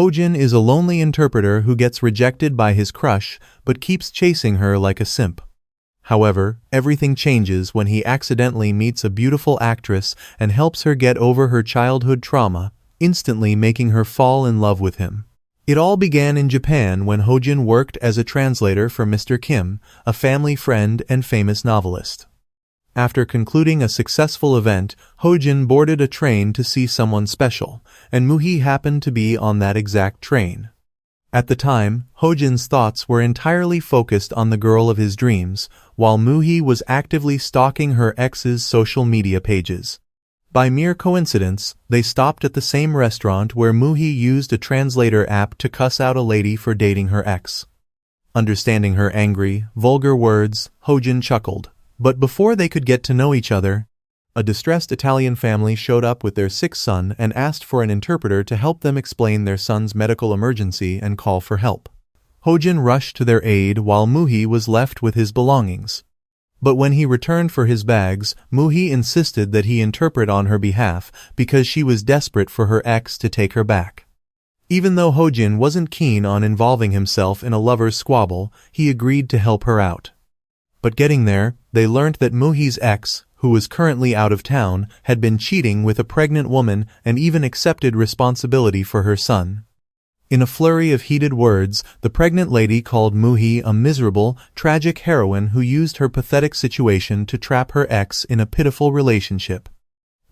Hojin is a lonely interpreter who gets rejected by his crush but keeps chasing her like a simp. However, everything changes when he accidentally meets a beautiful actress and helps her get over her childhood trauma, instantly making her fall in love with him. It all began in Japan when Hojin worked as a translator for Mr. Kim, a family friend and famous novelist. After concluding a successful event, Hojin boarded a train to see someone special, and Muhee happened to be on that exact train. At the time, Hojin's thoughts were entirely focused on the girl of his dreams, while Muhee was actively stalking her ex's social media pages. By mere coincidence, they stopped at the same restaurant where Muhee used a translator app to cuss out a lady for dating her ex. Understanding her angry, vulgar words, Hojin chuckled. But before they could get to know each other, a distressed Italian family showed up with their sick son and asked for an interpreter to help them explain their son's medical emergency and call for help. Hojin rushed to their aid while Muhee was left with his belongings. But when he returned for his bags, Muhee insisted that he interpret on her behalf because she was desperate for her ex to take her back. Even though Hojin wasn't keen on involving himself in a lover's squabble, he agreed to help her out. But getting there, they learned that Muhee's ex, who was currently out of town, had been cheating with a pregnant woman and even accepted responsibility for her son. In a flurry of heated words, the pregnant lady called Muhee a miserable, tragic heroine who used her pathetic situation to trap her ex in a pitiful relationship.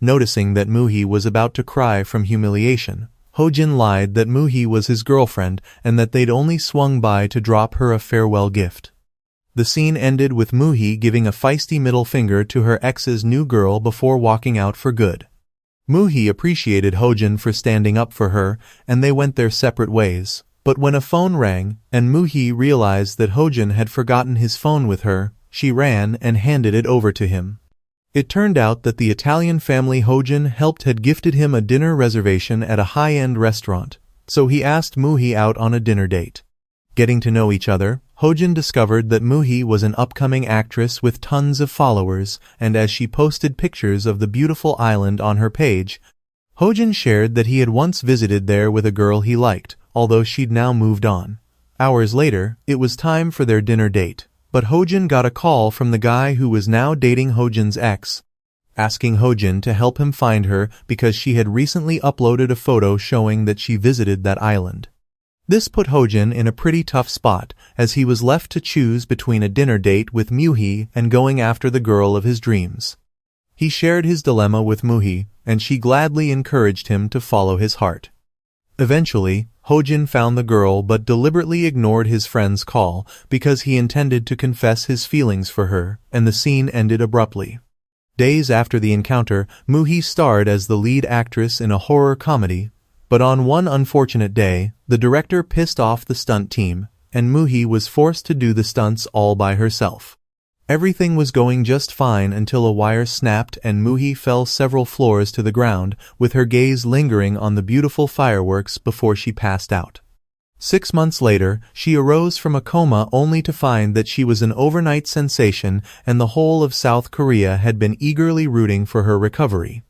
Noticing that Muhee was about to cry from humiliation, Hojin lied that Muhee was his girlfriend and that they'd only swung by to drop her a farewell gift. The scene ended with Muhee giving a feisty middle finger to her ex's new girl before walking out for good. Muhee appreciated Hojin for standing up for her, and they went their separate ways. But when a phone rang, and Muhee realized that Hojin had forgotten his phone with her, she ran and handed it over to him. It turned out that the Italian family Hojin helped had gifted him a dinner reservation at a high-end restaurant, so he asked Muhee out on a dinner date. Getting to know each other, Hojin discovered that Muhee was an upcoming actress with tons of followers, and as she posted pictures of the beautiful island on her page, Hojin shared that he had once visited there with a girl he liked, although she'd now moved on. Hours later, it was time for their dinner date, but Hojin got a call from the guy who was now dating Hojin's ex, asking Hojin to help him find her because she had recently uploaded a photo showing that she visited that island. This put Hojin in a pretty tough spot, as he was left to choose between a dinner date with Muhee and going after the girl of his dreams. He shared his dilemma with Muhee, and she gladly encouraged him to follow his heart. Eventually, Hojin found the girl but deliberately ignored his friend's call because he intended to confess his feelings for her, and the scene ended abruptly. Days after the encounter, Muhee starred as the lead actress in a horror comedy. But on one unfortunate day, the director pissed off the stunt team, and Muhee was forced to do the stunts all by herself. Everything was going just fine until a wire snapped and Muhee fell several floors to the ground, with her gaze lingering on the beautiful fireworks before she passed out. 6 months later, she arose from a coma only to find that she was an overnight sensation and the whole of South Korea had been eagerly rooting for her recovery.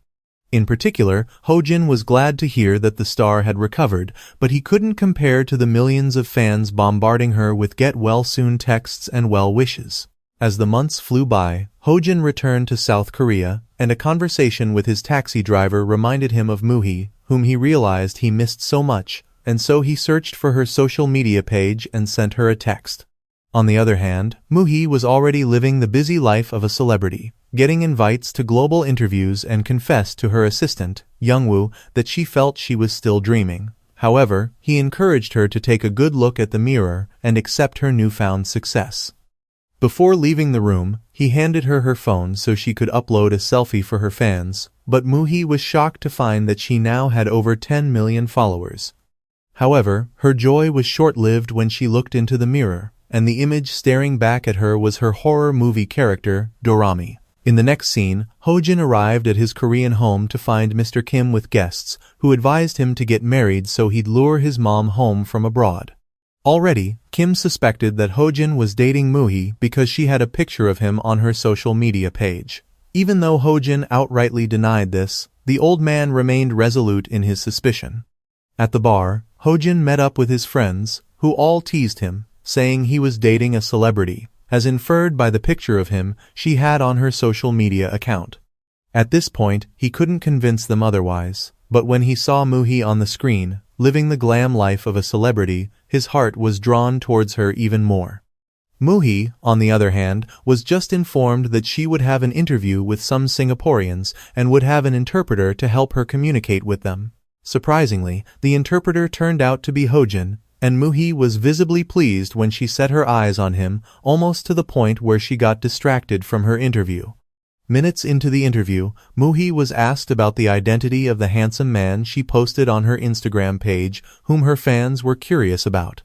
In particular, Hojin was glad to hear that the star had recovered, but he couldn't compare to the millions of fans bombarding her with get-well-soon texts and well wishes. As the months flew by, Hojin returned to South Korea, and a conversation with his taxi driver reminded him of Muhee, whom he realized he missed so much, and so he searched for her social media page and sent her a text. On the other hand, Muhee was already living the busy life of a celebrity, getting invites to global interviews, and confessed to her assistant, Youngwoo, that she felt she was still dreaming. However, he encouraged her to take a good look at the mirror and accept her newfound success. Before leaving the room, he handed her her phone so she could upload a selfie for her fans, but Muhee was shocked to find that she now had over 10 million followers. However, her joy was short-lived when she looked into the mirror, and the image staring back at her was her horror movie character, Dorami. In the next scene, Hojin arrived at his Korean home to find Mr. Kim with guests, who advised him to get married so he'd lure his mom home from abroad. Already, Kim suspected that Hojin was dating Muhee because she had a picture of him on her social media page. Even though Hojin outrightly denied this, the old man remained resolute in his suspicion. At the bar, Hojin met up with his friends, who all teased him, saying he was dating a celebrity, as inferred by the picture of him she had on her social media account. At this point, he couldn't convince them otherwise, but when he saw Muhee on the screen, living the glam life of a celebrity, his heart was drawn towards her even more. Muhee, on the other hand, was just informed that she would have an interview with some Singaporeans and would have an interpreter to help her communicate with them. Surprisingly, the interpreter turned out to be Hojin, and Muhee was visibly pleased when she set her eyes on him, almost to the point where she got distracted from her interview. Minutes into the interview, Muhee was asked about the identity of the handsome man she posted on her Instagram page, whom her fans were curious about.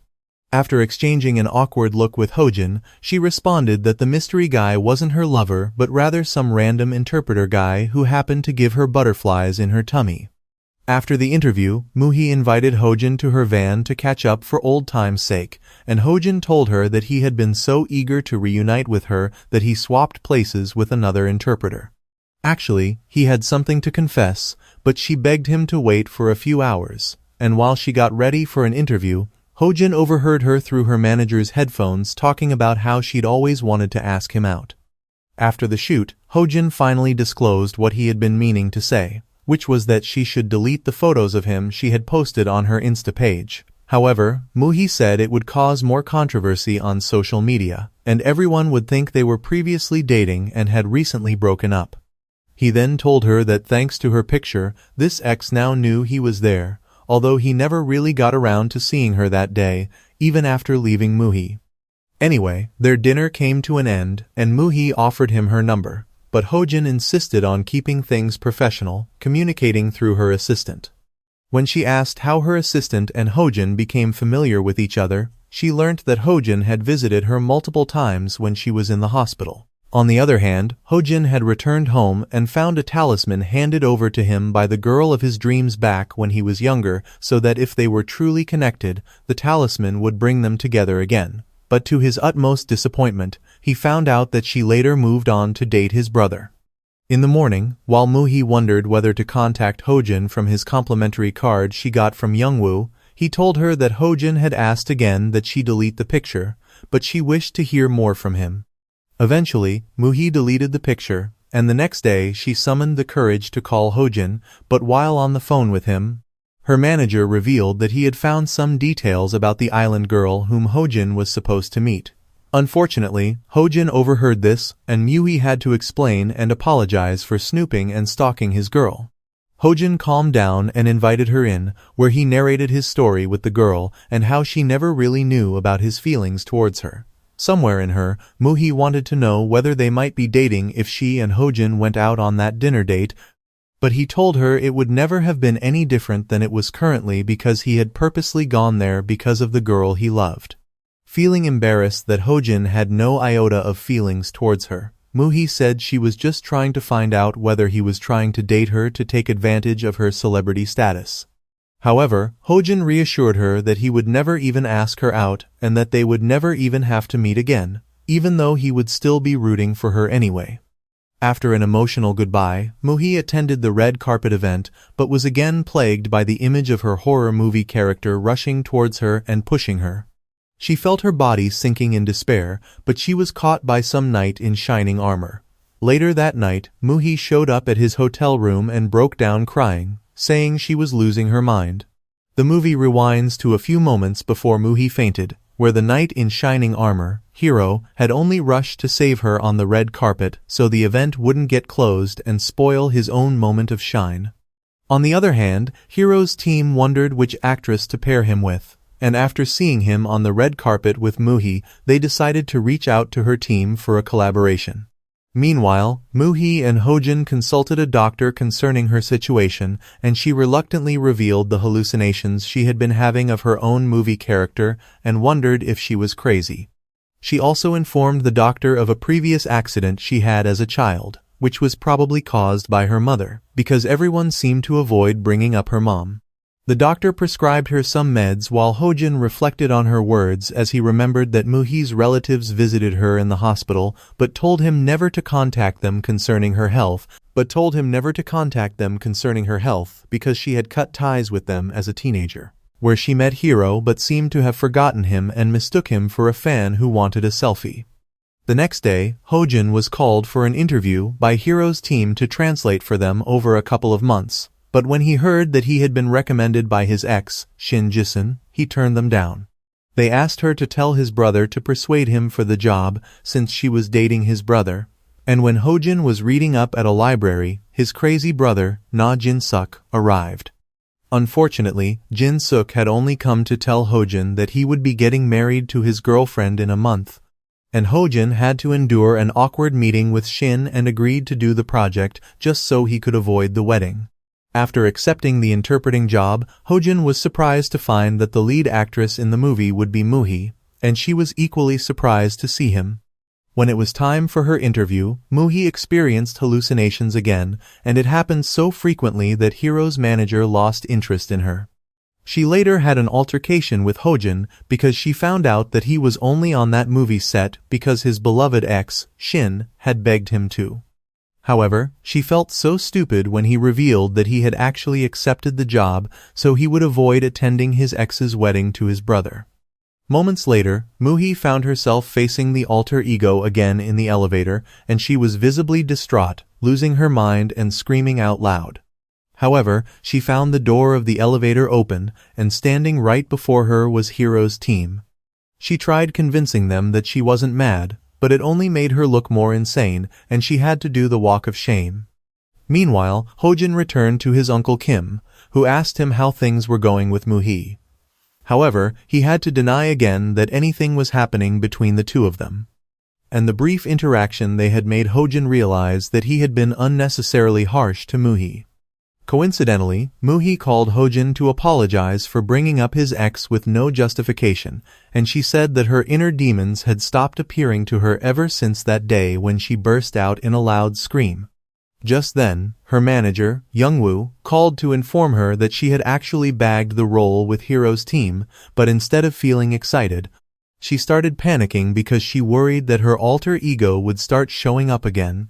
After exchanging an awkward look with Hojin, she responded that the mystery guy wasn't her lover but rather some random interpreter guy who happened to give her butterflies in her tummy. After the interview, Muhee invited Hojin to her van to catch up for old time's sake, and Hojin told her that he had been so eager to reunite with her that he swapped places with another interpreter. Actually, he had something to confess, but she begged him to wait for a few hours, and while she got ready for an interview, Hojin overheard her through her manager's headphones talking about how she'd always wanted to ask him out. After the shoot, Hojin finally disclosed what he had been meaning to say, which was that she should delete the photos of him she had posted on her Insta page. However, Muhee said it would cause more controversy on social media, and everyone would think they were previously dating and had recently broken up. He then told her that thanks to her picture, this ex now knew he was there, although he never really got around to seeing her that day, even after leaving Muhee. Anyway, their dinner came to an end, and Muhee offered him her number, but Hojin insisted on keeping things professional, communicating through her assistant. When she asked how her assistant and Hojin became familiar with each other, she learnt that Hojin had visited her multiple times when she was in the hospital. On the other hand, Hojin had returned home and found a talisman handed over to him by the girl of his dreams back when he was younger, so that if they were truly connected, the talisman would bring them together again. But to his utmost disappointment, he found out that she later moved on to date his brother. In the morning, while Muhee wondered whether to contact Hojin from his complimentary card she got from Youngwoo, he told her that Hojin had asked again that she delete the picture, but she wished to hear more from him. Eventually, Muhee deleted the picture, and the next day she summoned the courage to call Hojin, but while on the phone with him, her manager revealed that he had found some details about the island girl whom Hojin was supposed to meet. Unfortunately, Hojin overheard this, and Muhee had to explain and apologize for snooping and stalking his girl. Hojin calmed down and invited her in, where he narrated his story with the girl and how she never really knew about his feelings towards her. Somewhere in her, Muhee wanted to know whether they might be dating if she and Hojin went out on that dinner date, but he told her it would never have been any different than it was currently because he had purposely gone there because of the girl he loved. Feeling embarrassed that Hojin had no iota of feelings towards her, Muhee said she was just trying to find out whether he was trying to date her to take advantage of her celebrity status. However, Hojin reassured her that he would never even ask her out and that they would never even have to meet again, even though he would still be rooting for her anyway. After an emotional goodbye, Muhee attended the red carpet event but was again plagued by the image of her horror movie character rushing towards her and pushing her. She felt her body sinking in despair, but she was caught by some knight in shining armor. Later that night, Muhee showed up at his hotel room and broke down crying, saying she was losing her mind. The movie rewinds to a few moments before Muhee fainted, where the knight in shining armor, Hero, had only rushed to save her on the red carpet so the event wouldn't get closed and spoil his own moment of shine. On the other hand, Hero's team wondered which actress to pair him with, and after seeing him on the red carpet with Muhee, they decided to reach out to her team for a collaboration. Meanwhile, Muhee and Hojin consulted a doctor concerning her situation, and she reluctantly revealed the hallucinations she had been having of her own movie character and wondered if she was crazy. She also informed the doctor of a previous accident she had as a child, which was probably caused by her mother, because everyone seemed to avoid bringing up her mom. The doctor prescribed her some meds while Hojin reflected on her words as he remembered that Muhee's relatives visited her in the hospital but told him never to contact them concerning her health because she had cut ties with them as a teenager. where she met Hiro but seemed to have forgotten him and mistook him for a fan who wanted a selfie. The next day, Hojin was called for an interview by Hiro's team to translate for them over a couple of months, but when he heard that he had been recommended by his ex, Shin Jisun, he turned them down. They asked her to tell his brother to persuade him for the job since she was dating his brother, and when Hojin was reading up at a library, his crazy brother, Na Jin-suk, arrived. Unfortunately, Jin-suk had only come to tell Hojin that he would be getting married to his girlfriend in a month, and Hojin had to endure an awkward meeting with Shin and agreed to do the project just so he could avoid the wedding. After accepting the interpreting job, Hojin was surprised to find that the lead actress in the movie would be Muhee, and she was equally surprised to see him. When it was time for her interview, Muhee experienced hallucinations again, and it happened so frequently that Hiro's manager lost interest in her. She later had an altercation with Hojin because she found out that he was only on that movie set because his beloved ex, Shin, had begged him to. However, she felt so stupid when he revealed that he had actually accepted the job so he would avoid attending his ex's wedding to his brother. Moments later, Muhee found herself facing the alter ego again in the elevator, and she was visibly distraught, losing her mind and screaming out loud. However, she found the door of the elevator open, and standing right before her was Hiro's team. She tried convincing them that she wasn't mad, but it only made her look more insane, and she had to do the walk of shame. Meanwhile, Hojin returned to his uncle Kim, who asked him how things were going with Muhee. However, he had to deny again that anything was happening between the two of them. And the brief interaction they had made Hojin realize that he had been unnecessarily harsh to Muhee. Coincidentally, Muhee called Hojin to apologize for bringing up his ex with no justification, and she said that her inner demons had stopped appearing to her ever since that day when she burst out in a loud scream. Just then, her manager, Youngwoo, called to inform her that she had actually bagged the role with Hiro's team, but instead of feeling excited, she started panicking because she worried that her alter ego would start showing up again.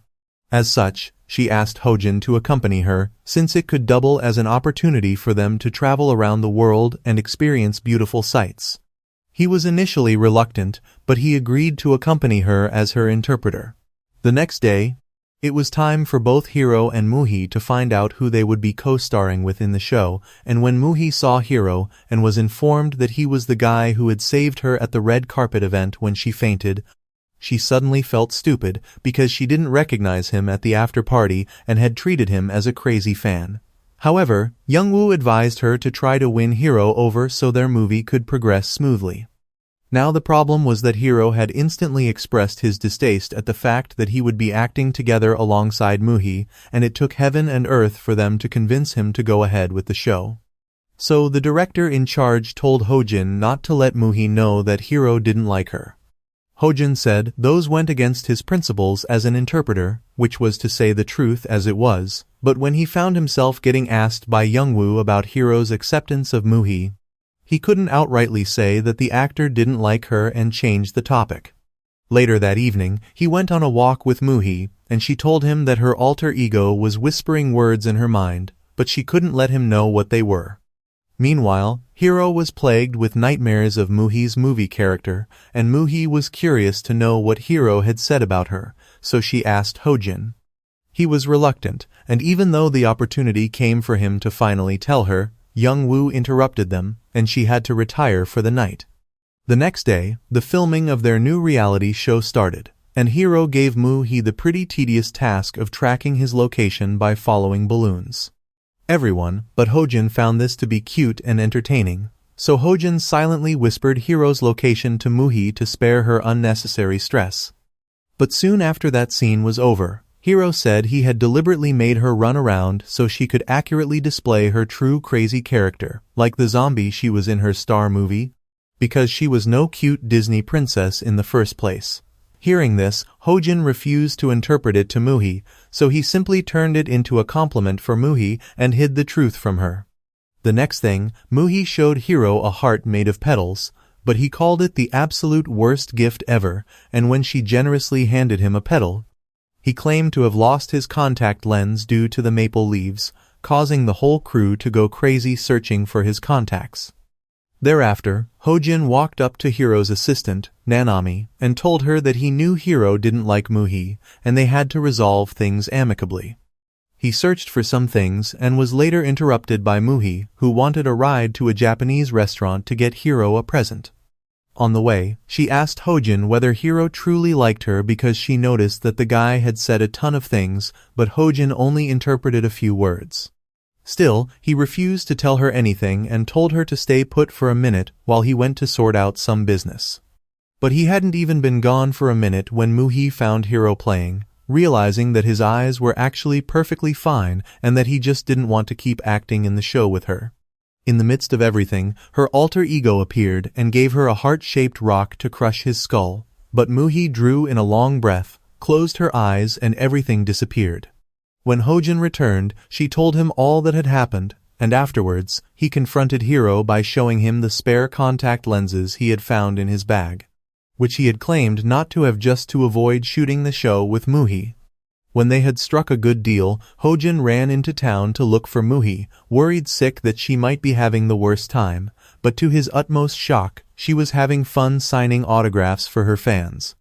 As such, she asked Hojin to accompany her, since it could double as an opportunity for them to travel around the world and experience beautiful sights. He was initially reluctant, but he agreed to accompany her as her interpreter. The next day, it was time for both Hiro and Muhee to find out who they would be co-starring with in the show, and when Muhee saw Hiro and was informed that he was the guy who had saved her at the red carpet event when she fainted, she suddenly felt stupid because she didn't recognize him at the after-party and had treated him as a crazy fan. However, Youngwoo advised her to try to win Hiro over so their movie could progress smoothly. Now the problem was that Hiro had instantly expressed his distaste at the fact that he would be acting together alongside Muhee, and it took heaven and earth for them to convince him to go ahead with the show. So the director in charge told Hojin not to let Muhee know that Hiro didn't like her. Hojin said those went against his principles as an interpreter, which was to say the truth as it was, but when he found himself getting asked by Youngwoo about Hiro's acceptance of Muhee, he couldn't outrightly say that the actor didn't like her and changed the topic. Later that evening, he went on a walk with Muhee, and she told him that her alter ego was whispering words in her mind, but she couldn't let him know what they were. Meanwhile, Hiro was plagued with nightmares of Muhee's movie character, and Muhee was curious to know what Hiro had said about her, so she asked Hojin. He was reluctant, and even though the opportunity came for him to finally tell her, Youngwoo interrupted them, and she had to retire for the night. The next day, the filming of their new reality show started, and Hiro gave Muhee the pretty tedious task of tracking his location by following balloons. Everyone but Hojin found this to be cute and entertaining, so Hojin silently whispered Hiro's location to Muhee to spare her unnecessary stress. But soon after that scene was over, Hiro said he had deliberately made her run around so she could accurately display her true crazy character, like the zombie she was in her Star movie, because she was no cute Disney princess in the first place. Hearing this, Hojin refused to interpret it to Muhee, so he simply turned it into a compliment for Muhee and hid the truth from her. The next thing, Muhee showed Hiro a heart made of petals, but he called it the absolute worst gift ever, and when she generously handed him a petal, he claimed to have lost his contact lens due to the maple leaves, causing the whole crew to go crazy searching for his contacts. Thereafter, Hojin walked up to Hiro's assistant, Nanami, and told her that he knew Hiro didn't like Muhee, and they had to resolve things amicably. He searched for some things and was later interrupted by Muhee, who wanted a ride to a Japanese restaurant to get Hiro a present. On the way, she asked Hojin whether Hiro truly liked her because she noticed that the guy had said a ton of things, but Hojin only interpreted a few words. Still, he refused to tell her anything and told her to stay put for a minute while he went to sort out some business. But he hadn't even been gone for a minute when Muhee found Hiro playing, realizing that his eyes were actually perfectly fine and that he just didn't want to keep acting in the show with her. In the midst of everything, her alter ego appeared and gave her a heart-shaped rock to crush his skull, but Muhee drew in a long breath, closed her eyes, and everything disappeared. When Hojin returned, she told him all that had happened, and afterwards, he confronted Hiro by showing him the spare contact lenses he had found in his bag, which he had claimed not to have just to avoid shooting the show with Muhee. When they had struck a good deal, Hojin ran into town to look for Muhee, worried sick that she might be having the worst time, but to his utmost shock, she was having fun signing autographs for her fans.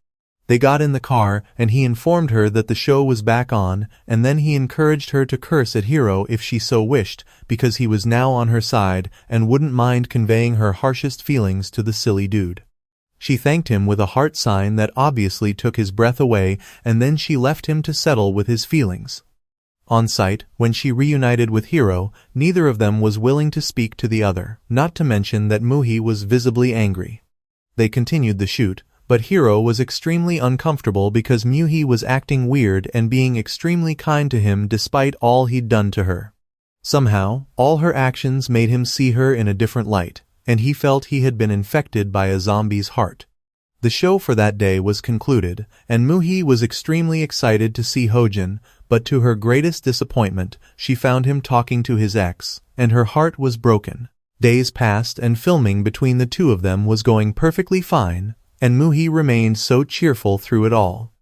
They got in the car, and he informed her that the show was back on, and then he encouraged her to curse at Hiro if she so wished, because he was now on her side and wouldn't mind conveying her harshest feelings to the silly dude. She thanked him with a heart sign that obviously took his breath away, and then she left him to settle with his feelings. On site, when she reunited with Hiro, neither of them was willing to speak to the other, not to mention that Muhee was visibly angry. They continued the shoot, but Hiro was extremely uncomfortable because Muhee was acting weird and being extremely kind to him despite all he'd done to her. Somehow, all her actions made him see her in a different light, and he felt he had been infected by a zombie's heart. The show for that day was concluded, and Muhee was extremely excited to see Hojin, but to her greatest disappointment, she found him talking to his ex, and her heart was broken. Days passed and filming between the two of them was going perfectly fine, and Muhee remained so cheerful through it all.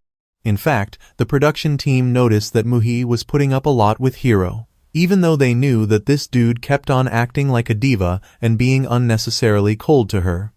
In fact, the production team noticed that Muhee was putting up a lot with Hiro, even though they knew that this dude kept on acting like a diva and being unnecessarily cold to her.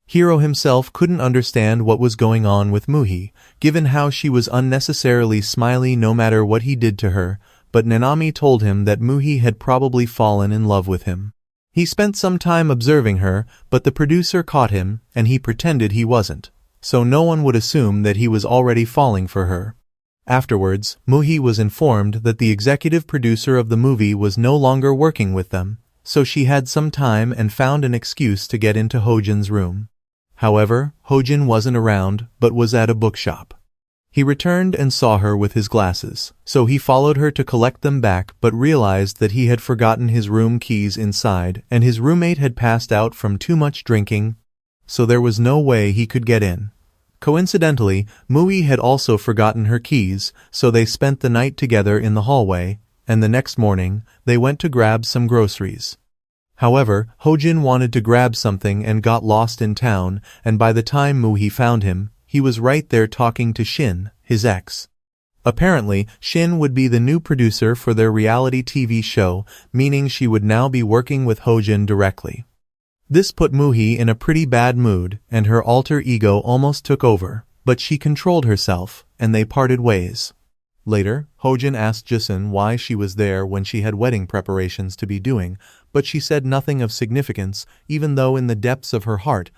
Hiro himself couldn't understand what was going on with Muhee, given how she was unnecessarily smiley no matter what he did to her, but Nanami told him that Muhee had probably fallen in love with him. He spent some time observing her, but the producer caught him, and he pretended he wasn't, so no one would assume that he was already falling for her. Afterwards, Muhee was informed that the executive producer of the movie was no longer working with them, so she had some time and found an excuse to get into Hojin's room. However, Hojin wasn't around, but was at a bookshop. He returned and saw her with his glasses, so he followed her to collect them back but realized that he had forgotten his room keys inside and his roommate had passed out from too much drinking, so there was no way he could get in. Coincidentally, Muhee had also forgotten her keys, so they spent the night together in the hallway, and the next morning, they went to grab some groceries. However, Hojin wanted to grab something and got lost in town, and by the time Muhee found him, he was right there talking to Shin, his ex. Apparently, Shin would be the new producer for their reality TV show, meaning she would now be working with Hojin directly. This put Muhee in a pretty bad mood, and her alter ego almost took over, but she controlled herself, and they parted ways. Later, Hojin asked Jisun why she was there when she had wedding preparations to be doing, but she said nothing of significance, even though in the depths of her heart,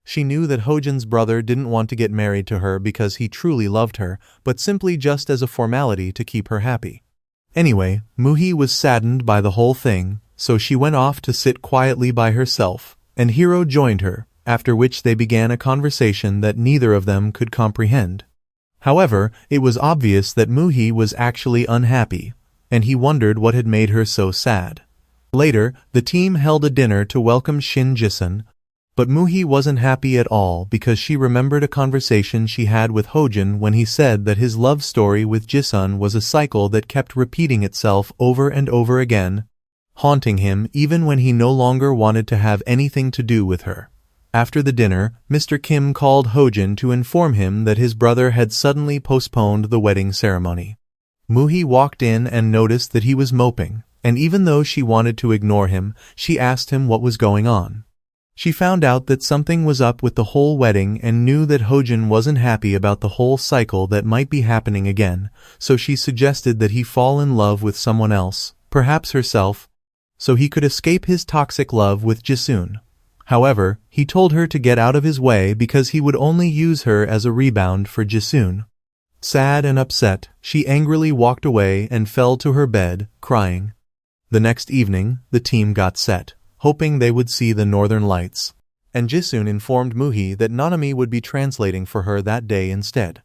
she knew that Hojin's brother didn't want to get married to her because he truly loved her, but simply just as a formality to keep her happy. Anyway, Muhee was saddened by the whole thing, so she went off to sit quietly by herself, and Hiro joined her, after which they began a conversation that neither of them could comprehend. However, it was obvious that Muhee was actually unhappy, and he wondered what had made her so sad. Later, the team held a dinner to welcome Shin Jisun, but Muhee wasn't happy at all because she remembered a conversation she had with Hojin when he said that his love story with Jisun was a cycle that kept repeating itself over and over again, haunting him even when he no longer wanted to have anything to do with her. After the dinner, Mr. Kim called Hojin to inform him that his brother had suddenly postponed the wedding ceremony. Muhee walked in and noticed that he was moping, and even though she wanted to ignore him, she asked him what was going on. She found out that something was up with the whole wedding and knew that Hojin wasn't happy about the whole cycle that might be happening again, so she suggested that he fall in love with someone else, perhaps herself, so he could escape his toxic love with Jisun. However, he told her to get out of his way because he would only use her as a rebound for Jisun. Sad and upset, she angrily walked away and fell to her bed, crying. The next evening, the team got set, hoping they would see the northern lights, and Jisun informed Muhee that Nanami would be translating for her that day instead.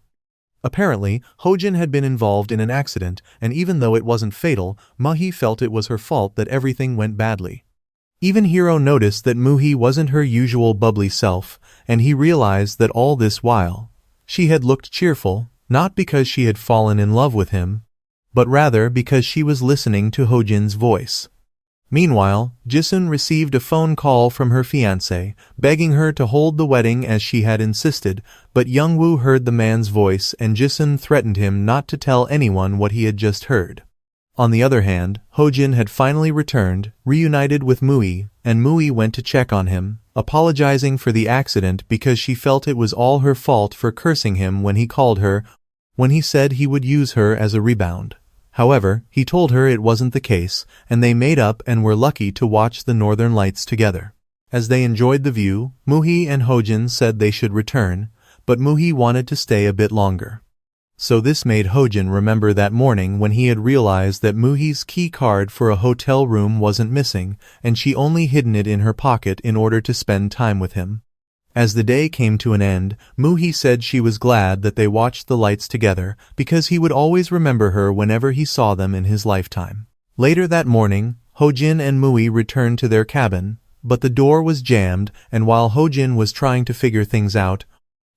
Apparently, Hojin had been involved in an accident, and even though it wasn't fatal, Muhee felt it was her fault that everything went badly. Even Hiro noticed that Muhee wasn't her usual bubbly self, and he realized that all this while, she had looked cheerful, not because she had fallen in love with him, but rather because she was listening to Hojin's voice. Meanwhile, Jisun received a phone call from her fiancé, begging her to hold the wedding as she had insisted, but Youngwoo heard the man's voice and Jisun threatened him not to tell anyone what he had just heard. On the other hand, Hojin had finally returned, reunited with Muhee, and Muhee went to check on him, apologizing for the accident because she felt it was all her fault for cursing him when he called her, when he said he would use her as a rebound. However, he told her it wasn't the case, and they made up and were lucky to watch the northern lights together. As they enjoyed the view, Muhee and Hojin said they should return, but Muhee wanted to stay a bit longer. So this made Hojin remember that morning when he had realized that Muhee's key card for a hotel room wasn't missing, and she only hidden it in her pocket in order to spend time with him. As the day came to an end, Muhee said she was glad that they watched the lights together because he would always remember her whenever he saw them in his lifetime. Later that morning, Hojin and Muhee returned to their cabin, but the door was jammed, and while Hojin was trying to figure things out,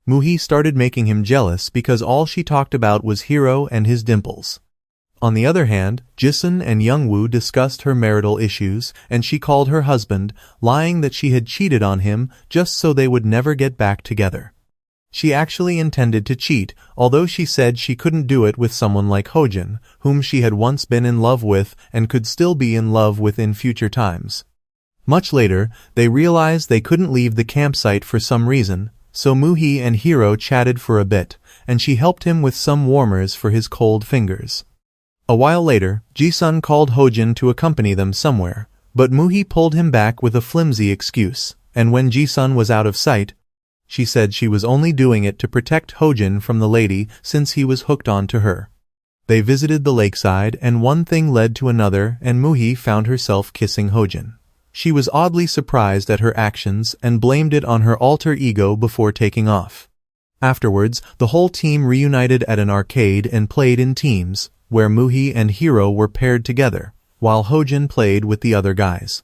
Muhee started making him jealous because all she talked about was Hiro and his dimples. On the other hand, Jisun and Youngwoo discussed her marital issues, and she called her husband, lying that she had cheated on him just so they would never get back together. She actually intended to cheat, although she said she couldn't do it with someone like Hojin, whom she had once been in love with and could still be in love with in future times. Much later, they realized they couldn't leave the campsite for some reason, so Muhee and Hiro chatted for a bit, and she helped him with some warmers for his cold fingers. A while later, Jisun called Hojin to accompany them somewhere, but Muhee pulled him back with a flimsy excuse, and when Jisun was out of sight, she said she was only doing it to protect Hojin from the lady since he was hooked on to her. They visited the lakeside and one thing led to another and Muhee found herself kissing Hojin. She was oddly surprised at her actions and blamed it on her alter ego before taking off. Afterwards, the whole team reunited at an arcade and played in teams, where Muhee and Hiro were paired together, while Hojin played with the other guys.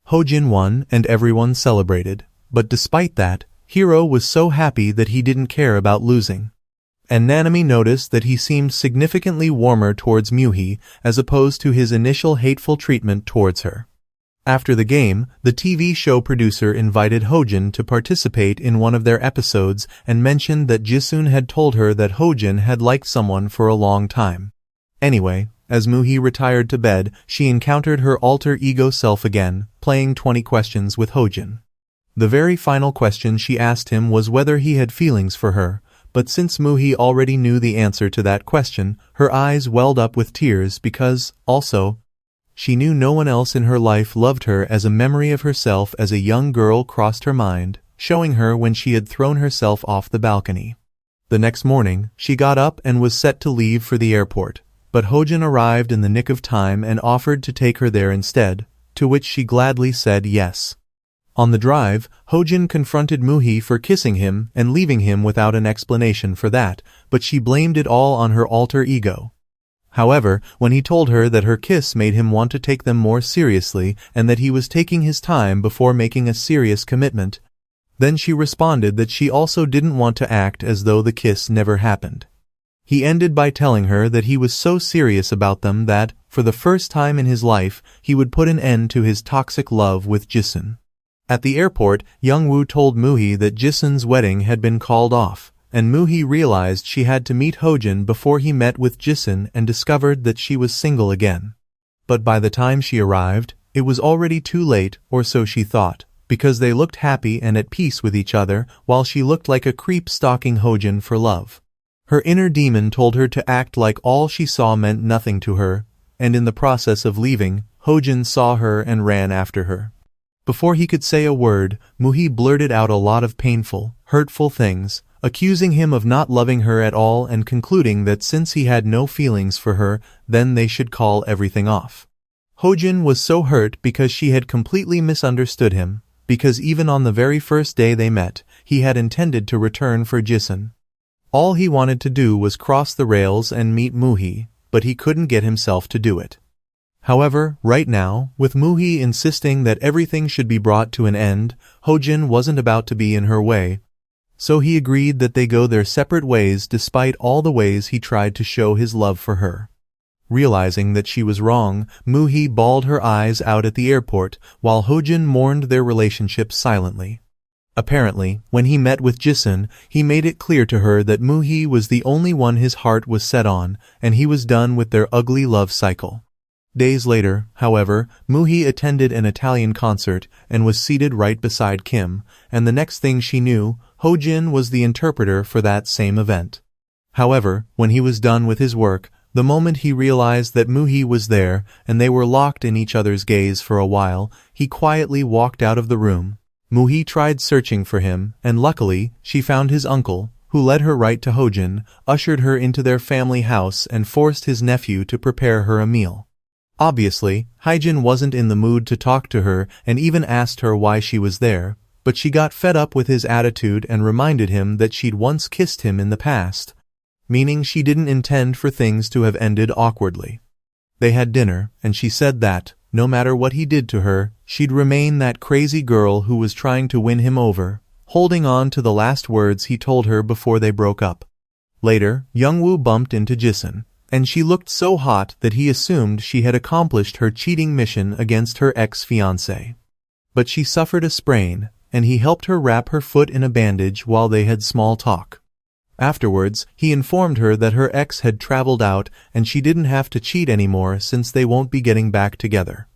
Hojin won and everyone celebrated, but despite that, Hiro was so happy that he didn't care about losing. And Nanami noticed that he seemed significantly warmer towards Muhee as opposed to his initial hateful treatment towards her. After the game, the TV show producer invited Hojin to participate in one of their episodes and mentioned that Jisun had told her that Hojin had liked someone for a long time. Anyway, as Muhee retired to bed, she encountered her alter ego self again, playing 20 questions with Hojin. The very final question she asked him was whether he had feelings for her, but since Muhee already knew the answer to that question, her eyes welled up with tears because, also, she knew no one else in her life loved her as a memory of herself as a young girl crossed her mind, showing her when she had thrown herself off the balcony. The next morning, she got up and was set to leave for the airport. But Hojin arrived in the nick of time and offered to take her there instead, to which she gladly said yes. On the drive, Hojin confronted Muhee for kissing him and leaving him without an explanation for that, but she blamed it all on her alter ego. However, when he told her that her kiss made him want to take them more seriously and that he was taking his time before making a serious commitment, then she responded that she also didn't want to act as though the kiss never happened. He ended by telling her that he was so serious about them that, for the first time in his life, he would put an end to his toxic love with Jisun. At the airport, Youngwoo told Muhee that Jisun's wedding had been called off, and Muhee realized she had to meet Hojin before he met with Jisun and discovered that she was single again. But by the time she arrived, it was already too late, or so she thought, because they looked happy and at peace with each other, while she looked like a creep stalking Hojin for love. Her inner demon told her to act like all she saw meant nothing to her, and in the process of leaving, Hojin saw her and ran after her. Before he could say a word, Muhee blurted out a lot of painful, hurtful things, accusing him of not loving her at all and concluding that since he had no feelings for her, then they should call everything off. Hojin was so hurt because she had completely misunderstood him, because even on the very first day they met, he had intended to return for Jisun. All he wanted to do was cross the rails and meet Muhee, but he couldn't get himself to do it. However, right now, with Muhee insisting that everything should be brought to an end, Hojin wasn't about to be in her way, so he agreed that they go their separate ways despite all the ways he tried to show his love for her. Realizing that she was wrong, Muhee bawled her eyes out at the airport, while Hojin mourned their relationship silently. Apparently, when he met with Jisun, he made it clear to her that Muhee was the only one his heart was set on, and he was done with their ugly love cycle. Days later, however, Muhee attended an Italian concert and was seated right beside Kim, and the next thing she knew, Hojin was the interpreter for that same event. However, when he was done with his work, the moment he realized that Muhee was there and they were locked in each other's gaze for a while, he quietly walked out of the room. Muhee tried searching for him, and luckily, she found his uncle, who led her right to Hojin, ushered her into their family house and forced his nephew to prepare her a meal. Obviously, Hojin wasn't in the mood to talk to her and even asked her why she was there, but she got fed up with his attitude and reminded him that she'd once kissed him in the past, meaning she didn't intend for things to have ended awkwardly. They had dinner, and she said that, no matter what he did to her, she'd remain that crazy girl who was trying to win him over, holding on to the last words he told her before they broke up. Later, Youngwoo bumped into Jisun, and she looked so hot that he assumed she had accomplished her cheating mission against her ex-fiancé. But she suffered a sprain, and he helped her wrap her foot in a bandage while they had small talk. Afterwards, he informed her that her ex had traveled out and she didn't have to cheat anymore since they won't be getting back together.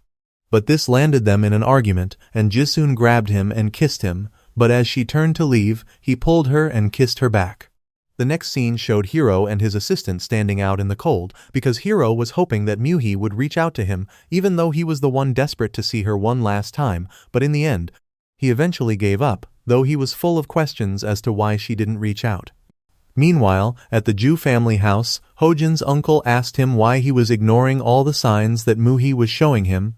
But this landed them in an argument, and Jisun grabbed him and kissed him, but as she turned to leave, he pulled her and kissed her back. The next scene showed Hiro and his assistant standing out in the cold, because Hiro was hoping that Muhee would reach out to him, even though he was the one desperate to see her one last time, but in the end, he eventually gave up, though he was full of questions as to why she didn't reach out. Meanwhile, at the Jew family house, Hojin's uncle asked him why he was ignoring all the signs that Muhee was showing him,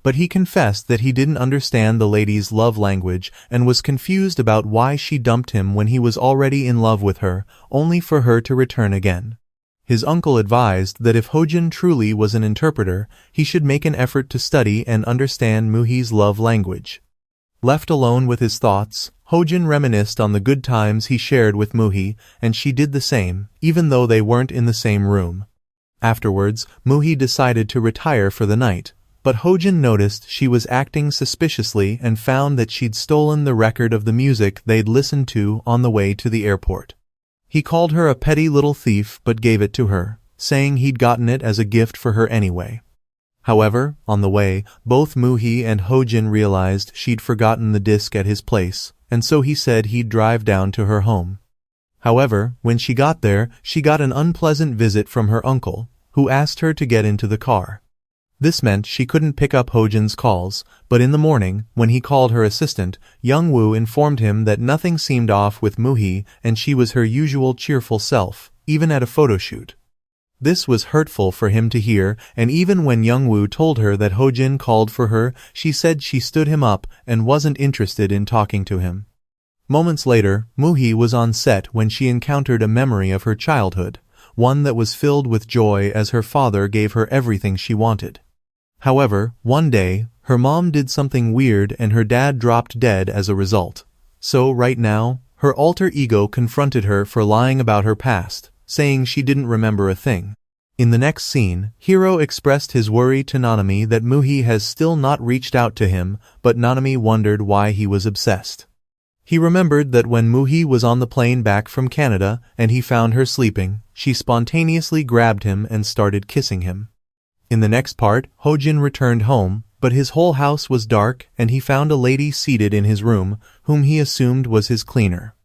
but he confessed that he didn't understand the lady's love language and was confused about why she dumped him when he was already in love with her, only for her to return again. His uncle advised that if Hojin truly was an interpreter, he should make an effort to study and understand Muhee's love language. Left alone with his thoughts, Hojin reminisced on the good times he shared with Muhee, and she did the same, even though they weren't in the same room. Afterwards, Muhee decided to retire for the night, but Hojin noticed she was acting suspiciously and found that she'd stolen the record of the music they'd listened to on the way to the airport. He called her a petty little thief but gave it to her, saying he'd gotten it as a gift for her anyway. However, on the way, both Muhee and Hojin realized she'd forgotten the disc at his place, and so he said he'd drive down to her home. However, when she got there, she got an unpleasant visit from her uncle, who asked her to get into the car. This meant she couldn't pick up Hojin's calls, but in the morning, when he called her assistant, Youngwoo informed him that nothing seemed off with Muhee and she was her usual cheerful self, even at a photo shoot. This was hurtful for him to hear, and even when Youngwoo told her that Hojin called for her, she said she stood him up and wasn't interested in talking to him. Moments later, Muhee was on set when she encountered a memory of her childhood, one that was filled with joy as her father gave her everything she wanted. However, one day, her mom did something weird and her dad dropped dead as a result. So right now, her alter ego confronted her for lying about her past, saying she didn't remember a thing. In the next scene, Hiro expressed his worry to Nanami that Muhee has still not reached out to him, but Nanami wondered why he was obsessed. He remembered that when Muhee was on the plane back from Canada and he found her sleeping, she spontaneously grabbed him and started kissing him. In the next part, Hojin returned home, But his whole house was dark and he found a lady seated in his room, whom he assumed was his cleaner.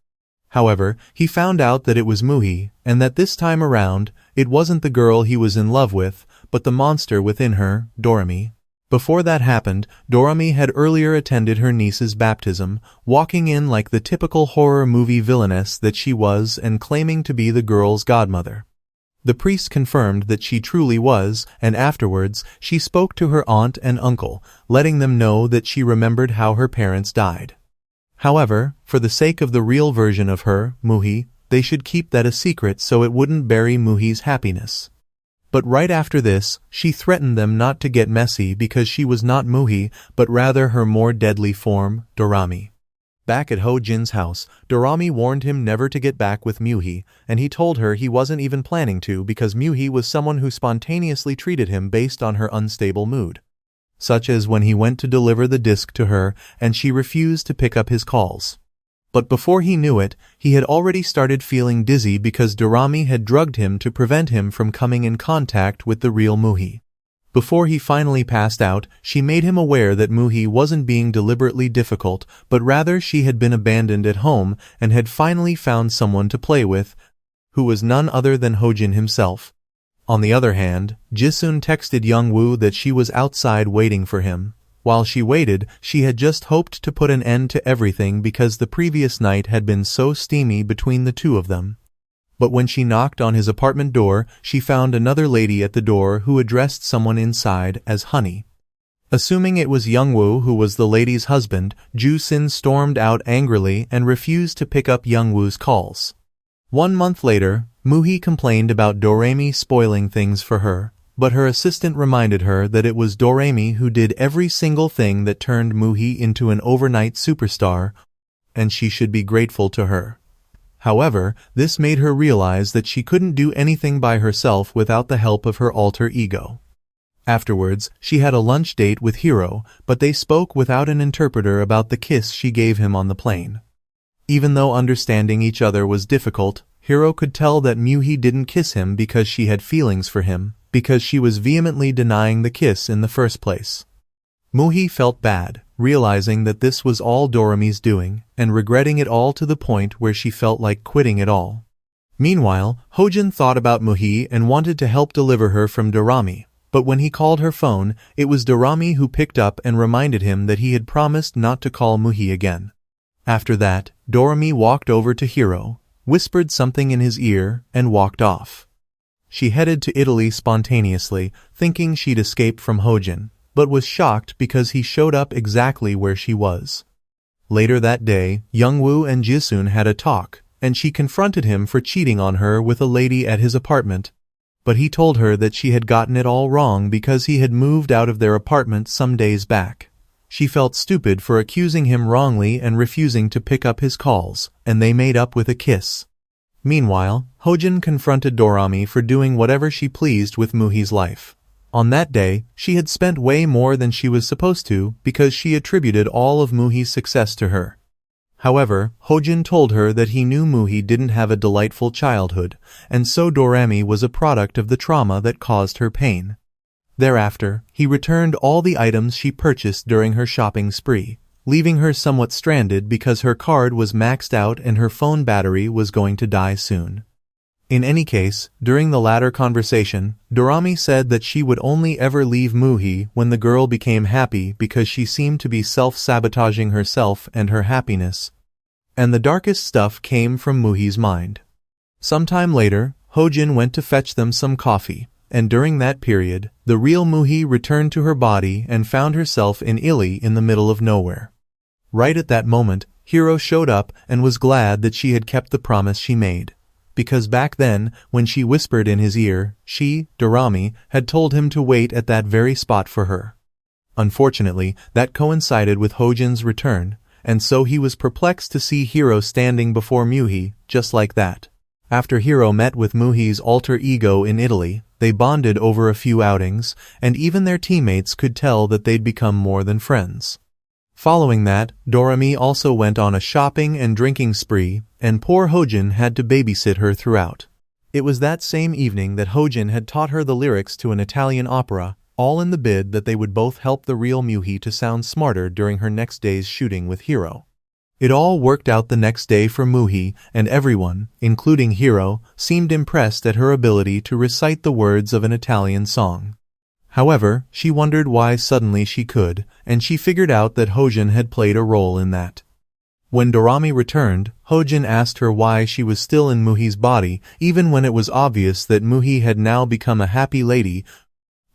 However, he found out that it was Muhee, and that this time around, it wasn't the girl he was in love with, but the monster within her, Doremi. Before that happened, Doremi had earlier attended her niece's baptism, walking in like the typical horror movie villainess that she was and claiming to be the girl's godmother. The priest confirmed that she truly was, and afterwards, she spoke to her aunt and uncle, letting them know that she remembered how her parents died. However, for the sake of the real version of her, Muhee, they should keep that a secret so it wouldn't bury Muhee's happiness. But right after this, she threatened them not to get messy because she was not Muhee, but rather her more deadly form, Doremi. Back at Hojin's house, Doremi warned him never to get back with Muhee, and he told her he wasn't even planning to because Muhee was someone who spontaneously treated him based on her unstable mood. Such as when he went to deliver the disc to her and she refused to pick up his calls. But before he knew it, he had already started feeling dizzy because Doremi had drugged him to prevent him from coming in contact with the real Muhee. Before he finally passed out, she made him aware that Muhee wasn't being deliberately difficult, but rather she had been abandoned at home and had finally found someone to play with, who was none other than Hojin himself. On the other hand, Jisoo texted Youngwoo that she was outside waiting for him. While she waited, she had just hoped to put an end to everything because the previous night had been so steamy between the two of them. But when she knocked on his apartment door, she found another lady at the door who addressed someone inside as Honey. Assuming it was Youngwoo who was the lady's husband, Jisoo stormed out angrily and refused to pick up Youngwoo's calls. 1 month later, Muhee complained about Doremi spoiling things for her, but her assistant reminded her that it was Doremi who did every single thing that turned Muhee into an overnight superstar, and she should be grateful to her. However, this made her realize that she couldn't do anything by herself without the help of her alter ego. Afterwards, she had a lunch date with Hiro, but they spoke without an interpreter about the kiss she gave him on the plane. Even though understanding each other was difficult, Hiro could tell that Muhee didn't kiss him because she had feelings for him, because she was vehemently denying the kiss in the first place. Muhee felt bad, realizing that this was all Doremi's doing, and regretting it all to the point where she felt like quitting it all. Meanwhile, Hojin thought about Muhee and wanted to help deliver her from Doremi, but when he called her phone, it was Doremi who picked up and reminded him that he had promised not to call Muhee again. After that, Doremi walked over to Hiro, whispered something in his ear, and walked off. She headed to Italy spontaneously, thinking she'd escaped from Hojin, but was shocked because he showed up exactly where she was. Later that day, Youngwoo and Jisoo had a talk, and she confronted him for cheating on her with a lady at his apartment. But he told her that she had gotten it all wrong because he had moved out of their apartment some days back. She felt stupid for accusing him wrongly and refusing to pick up his calls, and they made up with a kiss. Meanwhile, Hojin confronted Doremi for doing whatever she pleased with Muhee's life. On that day, she had spent way more than she was supposed to because she attributed all of Muhee's success to her. However, Hojin told her that he knew Muhee didn't have a delightful childhood, and so Doremi was a product of the trauma that caused her pain. Thereafter, he returned all the items she purchased during her shopping spree, leaving her somewhat stranded because her card was maxed out and her phone battery was going to die soon. In any case, during the latter conversation, Doremi said that she would only ever leave Muhee when the girl became happy because she seemed to be self-sabotaging herself and her happiness. And the darkest stuff came from Muhee's mind. Sometime later, Hojin went to fetch them some coffee, and during that period, the real Muhee returned to her body and found herself in Italy in the middle of nowhere. Right at that moment, Hiro showed up and was glad that she had kept the promise she made. Because back then, when she whispered in his ear, she, Doremi, had told him to wait at that very spot for her. Unfortunately, that coincided with Hojin's return, and so he was perplexed to see Hiro standing before Muhee, just like that. After Hiro met with Muhee's alter ego in Italy, they bonded over a few outings, and even their teammates could tell that they'd become more than friends. Following that, Doremi also went on a shopping and drinking spree, and poor Hojin had to babysit her throughout. It was that same evening that Hojin had taught her the lyrics to an Italian opera, all in the bid that they would both help the real Muhee to sound smarter during her next day's shooting with Hiro. It all worked out the next day for Muhee, and everyone, including Hiro, seemed impressed at her ability to recite the words of an Italian song. However, she wondered why suddenly she could, and she figured out that Hojin had played a role in that. When Dorami returned, Hojin asked her why she was still in Muhee's body, even when it was obvious that Muhee had now become a happy lady,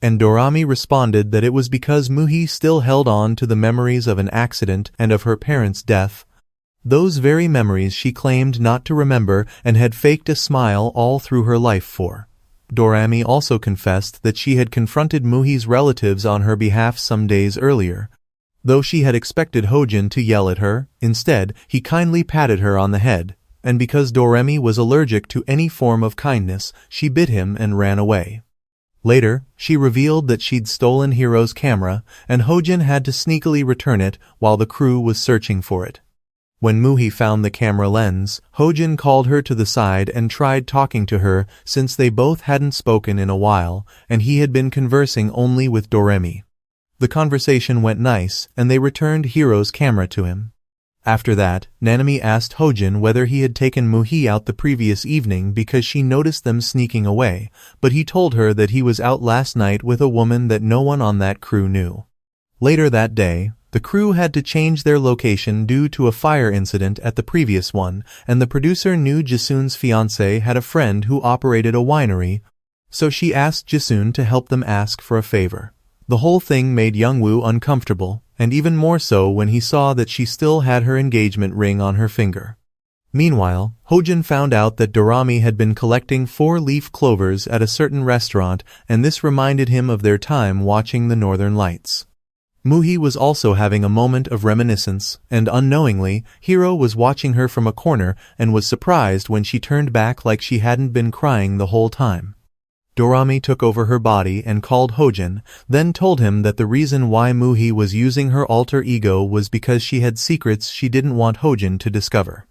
and Dorami responded that it was because Muhee still held on to the memories of an accident and of her parents' death. Those very memories she claimed not to remember and had faked a smile all through her life for. Dorami also confessed that she had confronted Muhee's relatives on her behalf some days earlier. Though she had expected Hojin to yell at her, instead, he kindly patted her on the head, and because Doremi was allergic to any form of kindness, she bit him and ran away. Later, she revealed that she'd stolen Hiro's camera, and Hojin had to sneakily return it while the crew was searching for it. When Muhee found the camera lens, Hojin called her to the side and tried talking to her since they both hadn't spoken in a while, and he had been conversing only with Doremi. The conversation went nice, and they returned Hiro's camera to him. After that, Nanami asked Hojin whether he had taken Muhee out the previous evening because she noticed them sneaking away, but he told her that he was out last night with a woman that no one on that crew knew. Later that day, the crew had to change their location due to a fire incident at the previous one, and the producer knew Jisun's fiancé had a friend who operated a winery, so she asked Jisun to help them ask for a favor. The whole thing made Youngwoo uncomfortable, and even more so when he saw that she still had her engagement ring on her finger. Meanwhile, Hojin found out that Dorami had been collecting 4-leaf clovers at a certain restaurant, and this reminded him of their time watching the Northern Lights. Muhee was also having a moment of reminiscence, and unknowingly, Hiro was watching her from a corner and was surprised when she turned back like she hadn't been crying the whole time. Dorami took over her body and called Hojin, then told him that the reason why Muhee was using her alter ego was because she had secrets she didn't want Hojin to discover.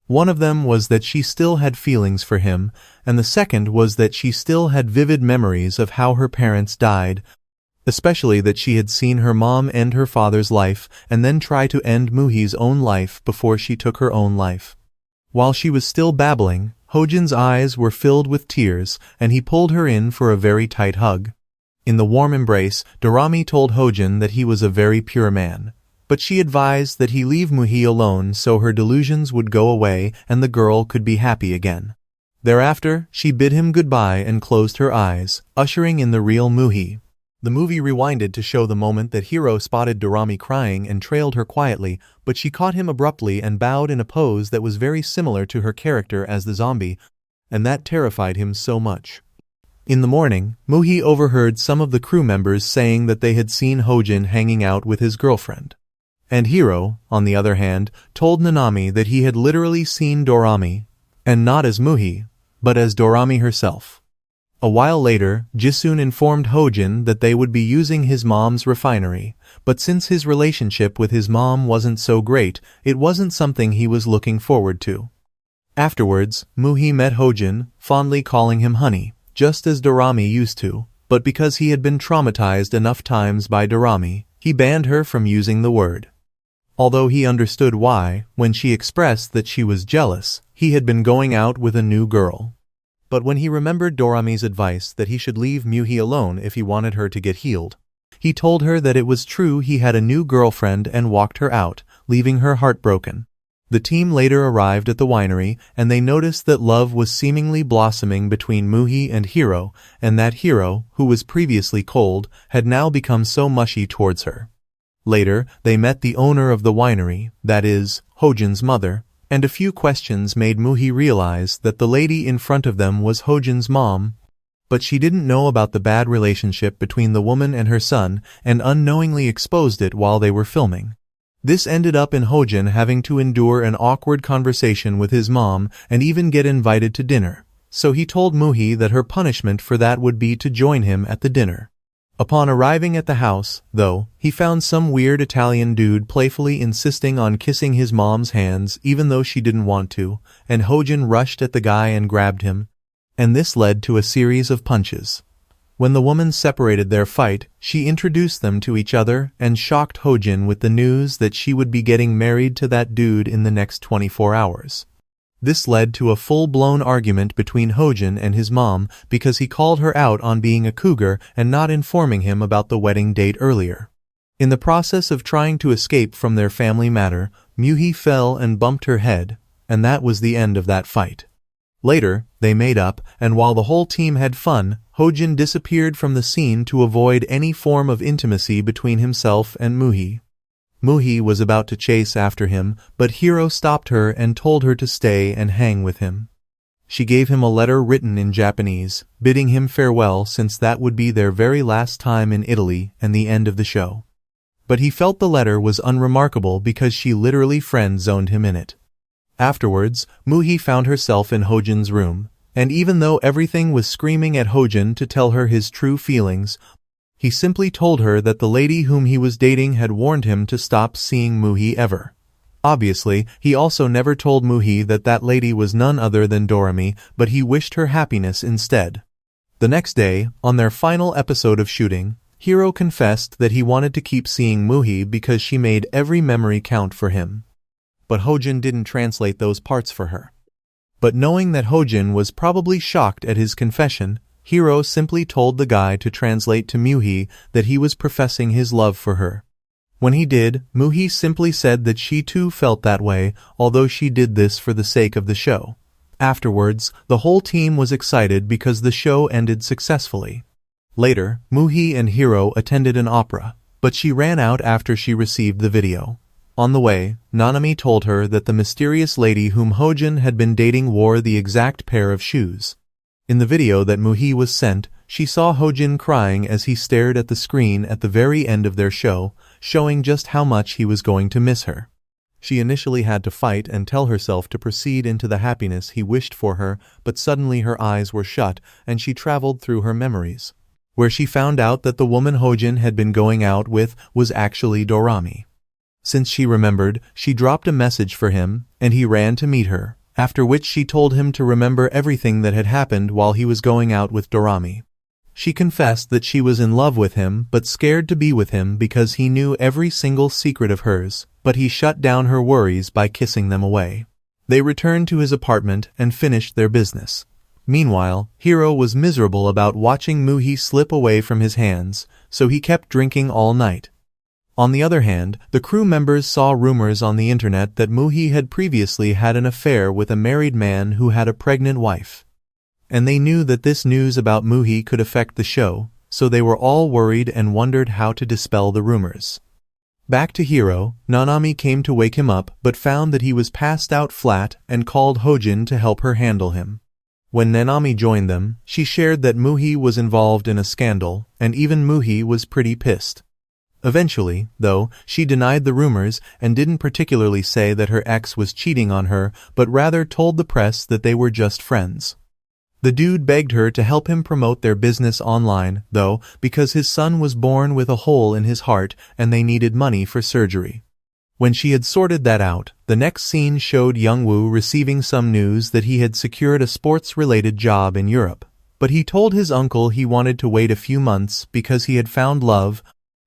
One of them was that she still had feelings for him, and the second was that she still had vivid memories of how her parents died, especially that she had seen her mom end her father's life and then try to end Muhee's own life before she took her own life. While she was still babbling, Hojin's eyes were filled with tears, and he pulled her in for a very tight hug. In the warm embrace, Dorami told Hojin that he was a very pure man, but she advised that he leave Muhee alone so her delusions would go away and the girl could be happy again. Thereafter, she bid him goodbye and closed her eyes, ushering in the real Muhee. The movie rewinded to show the moment that Hiro spotted Dorami crying and trailed her quietly, but she caught him abruptly and bowed in a pose that was very similar to her character as the zombie, and that terrified him so much. In the morning, Muhee overheard some of the crew members saying that they had seen Hojin hanging out with his girlfriend. And Hiro, on the other hand, told Nanami that he had literally seen Dorami, and not as Muhee, but as Dorami herself. A while later, Jisun informed Hojin that they would be using his mom's refinery, but since his relationship with his mom wasn't so great, it wasn't something he was looking forward to. Afterwards, Muhee met Hojin, fondly calling him honey, just as Dorami used to, but because he had been traumatized enough times by Dorami, he banned her from using the word. Although he understood why, when she expressed that she was jealous, he had been going out with a new girl. But when he remembered Dorami's advice that he should leave Muhee alone if he wanted her to get healed, he told her that it was true he had a new girlfriend and walked her out, leaving her heartbroken. The team later arrived at the winery, and they noticed that love was seemingly blossoming between Muhee and Hiro, and that Hiro, who was previously cold, had now become so mushy towards her. Later, they met the owner of the winery, that is, Hojin's mother, and a few questions made Muhee realize that the lady in front of them was Hojin's mom, but she didn't know about the bad relationship between the woman and her son and unknowingly exposed it while they were filming. This ended up in Hojin having to endure an awkward conversation with his mom and even get invited to dinner, so he told Muhee that her punishment for that would be to join him at the dinner. Upon arriving at the house, though, he found some weird Italian dude playfully insisting on kissing his mom's hands even though she didn't want to, and Hojin rushed at the guy and grabbed him, and this led to a series of punches. When the woman separated their fight, she introduced them to each other and shocked Hojin with the news that she would be getting married to that dude in the next 24 hours. This led to a full-blown argument between Hojin and his mom because he called her out on being a cougar and not informing him about the wedding date earlier. In the process of trying to escape from their family matter, Muhee fell and bumped her head, and that was the end of that fight. Later, they made up, and while the whole team had fun, Hojin disappeared from the scene to avoid any form of intimacy between himself and Muhee. Muhee was about to chase after him, but Hiro stopped her and told her to stay and hang with him. She gave him a letter written in Japanese, bidding him farewell since that would be their very last time in Italy and the end of the show. But he felt the letter was unremarkable because she literally friend-zoned him in it. Afterwards, Muhee found herself in Hojin's room, and even though everything was screaming at Hojin to tell her his true feelings, he simply told her that the lady whom he was dating had warned him to stop seeing Muhee ever. Obviously, he also never told Muhee that that lady was none other than Doremi, but he wished her happiness instead. The next day, on their final episode of shooting, Hiro confessed that he wanted to keep seeing Muhee because she made every memory count for him. But Hojin didn't translate those parts for her. But knowing that Hojin was probably shocked at his confession, Hiro simply told the guy to translate to Muhee that he was professing his love for her. When he did, Muhee simply said that she too felt that way, although she did this for the sake of the show. Afterwards, the whole team was excited because the show ended successfully. Later, Muhee and Hiro attended an opera, but she ran out after she received the video. On the way, Nanami told her that the mysterious lady whom Hojin had been dating wore the exact pair of shoes. In the video that Muhee was sent, she saw Hojin crying as he stared at the screen at the very end of their show, showing just how much he was going to miss her. She initially had to fight and tell herself to proceed into the happiness he wished for her, but suddenly her eyes were shut and she traveled through her memories, where she found out that the woman Hojin had been going out with was actually Doremi. Since she remembered, she dropped a message for him, and he ran to meet her, after which she told him to remember everything that had happened while he was going out with Doremi. She confessed that she was in love with him but scared to be with him because he knew every single secret of hers, but he shut down her worries by kissing them away. They returned to his apartment and finished their business. Meanwhile, Hiro was miserable about watching Muhee slip away from his hands, so he kept drinking all night. On the other hand, the crew members saw rumors on the internet that Muhee had previously had an affair with a married man who had a pregnant wife. And they knew that this news about Muhee could affect the show, so they were all worried and wondered how to dispel the rumors. Back to Hiro, Nanami came to wake him up but found that he was passed out flat and called Hojin to help her handle him. When Nanami joined them, she shared that Muhee was involved in a scandal, and even Muhee was pretty pissed. Eventually, though, she denied the rumors and didn't particularly say that her ex was cheating on her, but rather told the press that they were just friends. The dude begged her to help him promote their business online, though, because his son was born with a hole in his heart and they needed money for surgery. When she had sorted that out, the next scene showed Youngwoo receiving some news that he had secured a sports-related job in Europe, but he told his uncle he wanted to wait a few months because he had found love,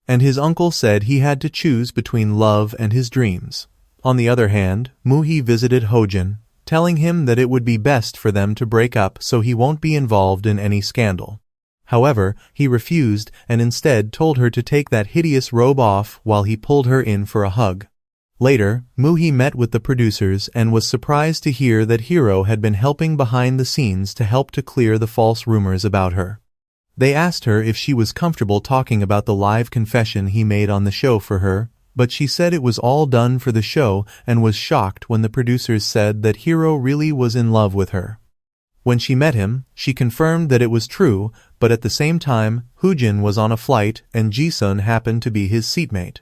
and his uncle said he had to choose between love and his dreams. On the other hand, Muhee visited Hojin, telling him that it would be best for them to break up so he won't be involved in any scandal. However, he refused and instead told her to take that hideous robe off while he pulled her in for a hug. Later, Muhee met with the producers and was surprised to hear that Hiro had been helping behind the scenes to help to clear the false rumors about her. They asked her if she was comfortable talking about the live confession he made on the show for her, but she said it was all done for the show and was shocked when the producers said that Hiro really was in love with her. When she met him, she confirmed that it was true, but at the same time, Hojin was on a flight and Jisun happened to be his seatmate.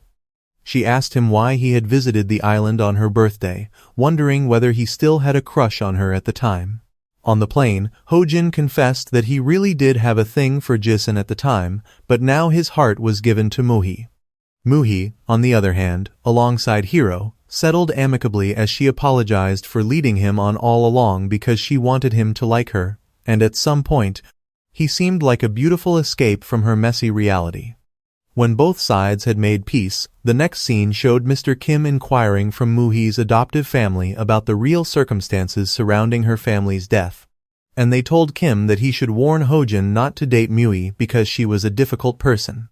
She asked him why he had visited the island on her birthday, wondering whether he still had a crush on her at the time. On the plane, Hojin confessed that he really did have a thing for Jisun at the time, but now his heart was given to Muhee. Muhee, on the other hand, alongside Hiro, settled amicably as she apologized for leading him on all along because she wanted him to like her, and at some point, He seemed like a beautiful escape from her messy reality. When both sides had made peace, the next scene showed Mr. Kim inquiring from Muhee's adoptive family about the real circumstances surrounding her family's death. And they told Kim that he should warn Hojin not to date Muhee because she was a difficult person.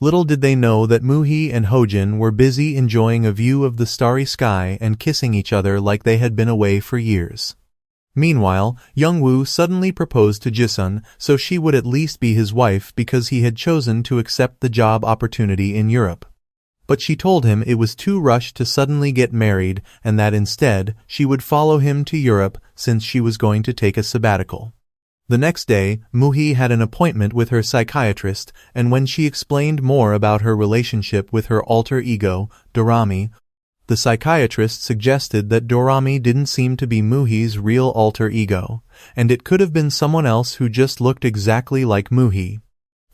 Little did they know that Muhee and Hojin were busy enjoying a view of the starry sky and kissing each other like they had been away for years. Meanwhile, Youngwoo suddenly proposed to Jisun so she would at least be his wife because he had chosen to accept the job opportunity in Europe. But she told him it was too rushed to suddenly get married and that instead she would follow him to Europe since she was going to take a sabbatical. The next day, Muhee had an appointment with her psychiatrist, and when she explained more about her relationship with her alter ego, Dorami, the psychiatrist suggested that Dorami didn't seem to be Muhee's real alter ego, and it could have been someone else who just looked exactly like Muhee.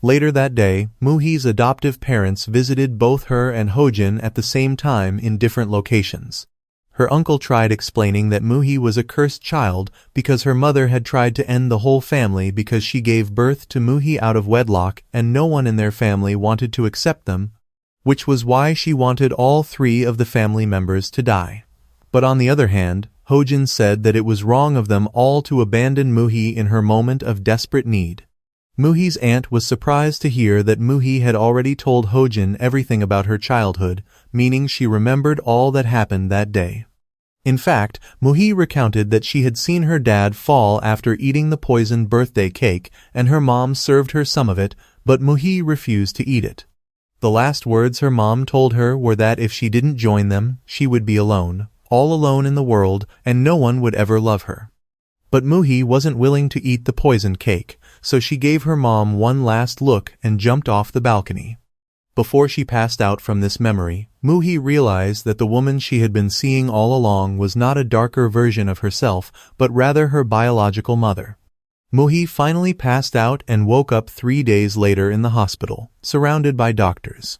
Later that day, Muhee's adoptive parents visited both her and Hojin at the same time in different locations. Her uncle tried explaining that Muhee was a cursed child because her mother had tried to end the whole family because she gave birth to Muhee out of wedlock and no one in their family wanted to accept them, which was why she wanted all 3 of the family members to die. But on the other hand, Hojin said that it was wrong of them all to abandon Muhee in her moment of desperate need. Muhee's aunt was surprised to hear that Muhee had already told Hojin everything about her childhood, meaning she remembered all that happened that day. In fact, Muhee recounted that she had seen her dad fall after eating the poisoned birthday cake and her mom served her some of it, but Muhee refused to eat it. The last words her mom told her were that if she didn't join them, she would be alone, all alone in the world, and no one would ever love her. But Muhee wasn't willing to eat the poisoned cake, so she gave her mom one last look and jumped off the balcony. Before she passed out from this memory, Muhee realized that the woman she had been seeing all along was not a darker version of herself, but rather her biological mother. Muhee finally passed out and woke up 3 days later in the hospital, surrounded by doctors.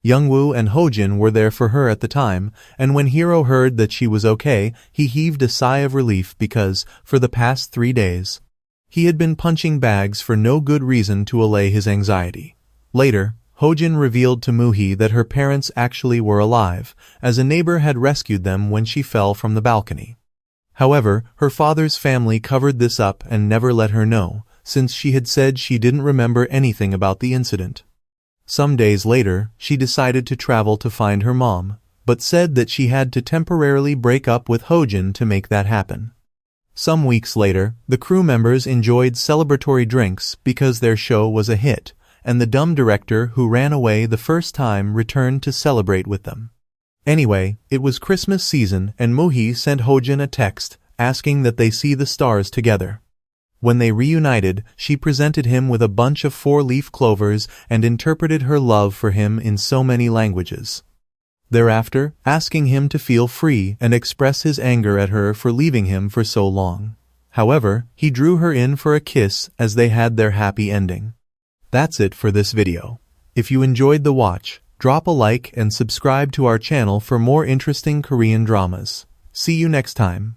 Youngwoo and Hojin were there for her at the time, and when Hero heard that she was okay, he heaved a sigh of relief because, for the past 3 days, he had been punching bags for no good reason to allay his anxiety. Later, Hojin revealed to Muhee that her parents actually were alive, as a neighbor had rescued them when she fell from the balcony. However, her father's family covered this up and never let her know, since she had said she didn't remember anything about the incident. Some days later, she decided to travel to find her mom, but said that she had to temporarily break up with Hojin to make that happen. Some weeks later, the crew members enjoyed celebratory drinks because their show was a hit, and the dumb director who ran away the first time returned to celebrate with them. Anyway, it was Christmas season and Muhee sent Hojin a text asking that they see the stars together. When they reunited, she presented him with a bunch of 4-leaf clovers and interpreted her love for him in so many languages. Thereafter, asking him to feel free and express his anger at her for leaving him for so long. However, he drew her in for a kiss as they had their happy ending. That's it for this video. If you enjoyed the watch, drop a like and subscribe to our channel for more interesting Korean dramas. See you next time.